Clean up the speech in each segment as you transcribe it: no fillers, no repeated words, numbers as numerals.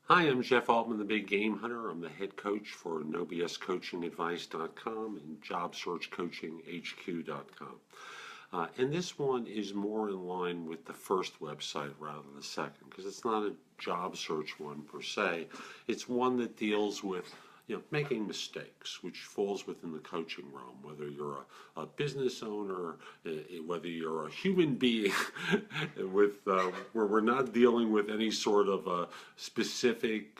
Hi, I'm Jeff Altman, the Big Game Hunter. I'm the head coach for NoBSCoachingadvice.com and JobSearchCoachingHQ.com. And this one is more in line with the first website rather than the second, because it's not a job search one per se. It's one that deals with making mistakes, which falls within the coaching realm, whether you're a business owner, whether you're a human being, where we're not dealing with any sort of a specific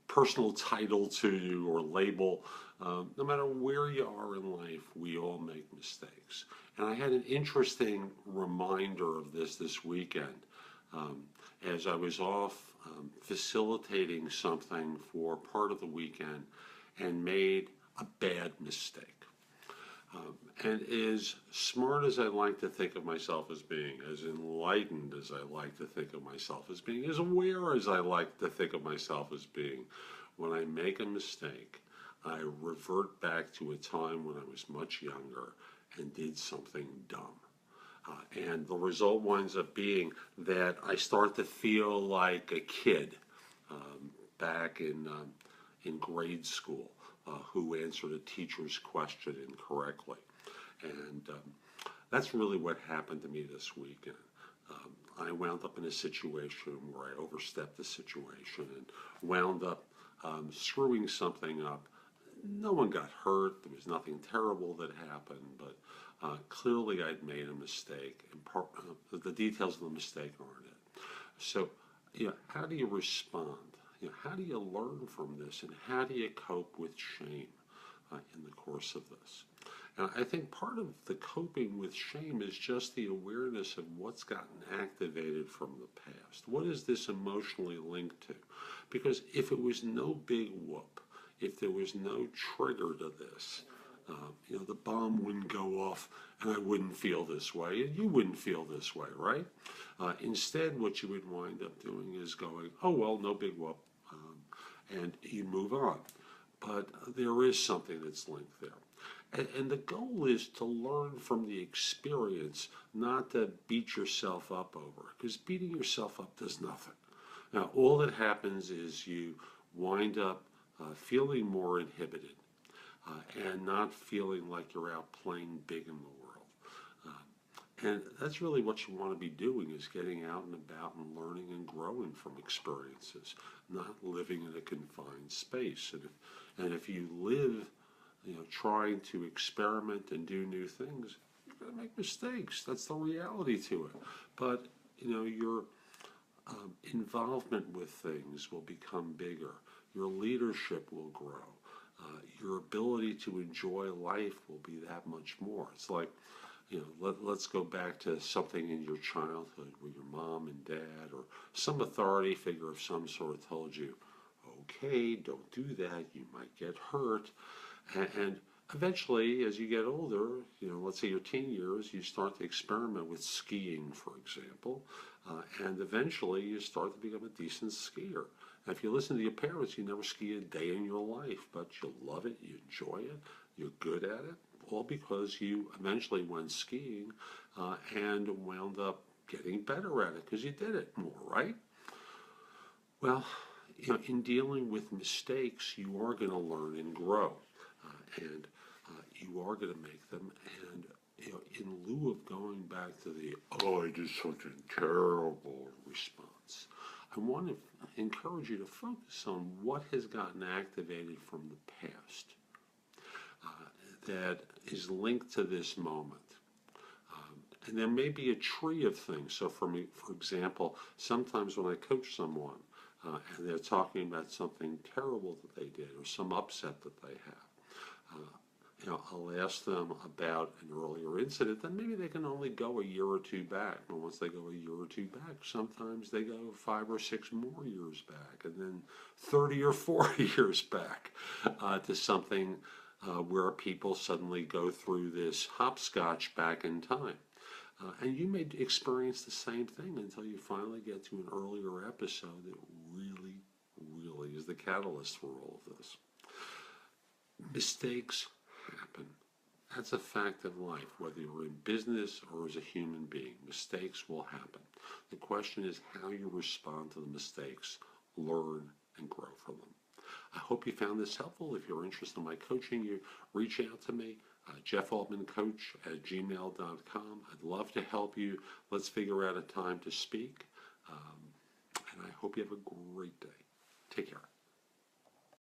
personal title to you or label. No matter where you are in life, we all make mistakes. And I had an interesting reminder of this weekend as I was off facilitating something for part of the weekend and made a bad mistake. And as smart as I like to think of myself as being, as enlightened as I like to think of myself as being, as aware as I like to think of myself as being, when I make a mistake, I revert back to a time when I was much younger and did something dumb. And the result winds up being that I start to feel like a kid back in grade school who answered a teacher's question incorrectly. And that's really what happened to me this weekend. I wound up in a situation where I overstepped the situation and wound up screwing something up. No one got hurt. There was nothing terrible that happened, but clearly I'd made a mistake, and the details of the mistake aren't it. So, how do you respond? How do you learn from this, and how do you cope with shame in the course of this? And I think part of the coping with shame is just the awareness of what's gotten activated from the past. What is this emotionally linked to? Because if it was no big whoop, if there was no trigger to this, the bomb wouldn't go off and I wouldn't feel this way, and you wouldn't feel this way, right? Instead, what you would wind up doing is going, oh, well, no big whoop, and you move on. But there is something that's linked there. And the goal is to learn from the experience, not to beat yourself up over it, because beating yourself up does nothing. Now, all that happens is you wind up feeling more inhibited and not feeling like you're out playing big in the world. And that's really what you want to be doing, is getting out and about and learning and growing from experiences, not living in a confined space. And if you live trying to experiment and do new things, you're going to make mistakes. That's the reality to it. But, your involvement with things will become bigger. Your leadership will grow. Your ability to enjoy life will be that much more. It's like, let's go back to something in your childhood where your mom and dad or some authority figure of some sort told you, okay, don't do that, you might get hurt. And eventually, as you get older, let's say your teen years, you start to experiment with skiing, for example, and eventually you start to become a decent skier. And if you listen to your parents, you never ski a day in your life, but you love it, you enjoy it, you're good at it, all because you eventually went skiing and wound up getting better at it because you did it more, right? Well, in dealing with mistakes, you are going to learn and grow. And you are going to make them, and in lieu of going back to the "oh, I did something terrible" response, I want to encourage you to focus on what has gotten activated from the past that is linked to this moment. And there may be a tree of things. So for me, for example, sometimes when I coach someone and they're talking about something terrible that they did or some upset that they have, I'll ask them about an earlier incident, then maybe they can only go a year or two back. And once they go a year or two back, sometimes they go 5 or 6 more years back, and then 30 or 40 years back to something where people suddenly go through this hopscotch back in time. And you may experience the same thing until you finally get to an earlier episode that really, really is the catalyst for all of this. Mistakes happen. That's a fact of life. Whether you're in business or as a human being, mistakes will happen. The question is how you respond to the mistakes, learn, and grow from them. I hope you found this helpful. If you're interested in my coaching, you reach out to me, jeffaltmancoach@gmail.com. I'd love to help you. Let's figure out a time to speak. And I hope you have a great day. Take care.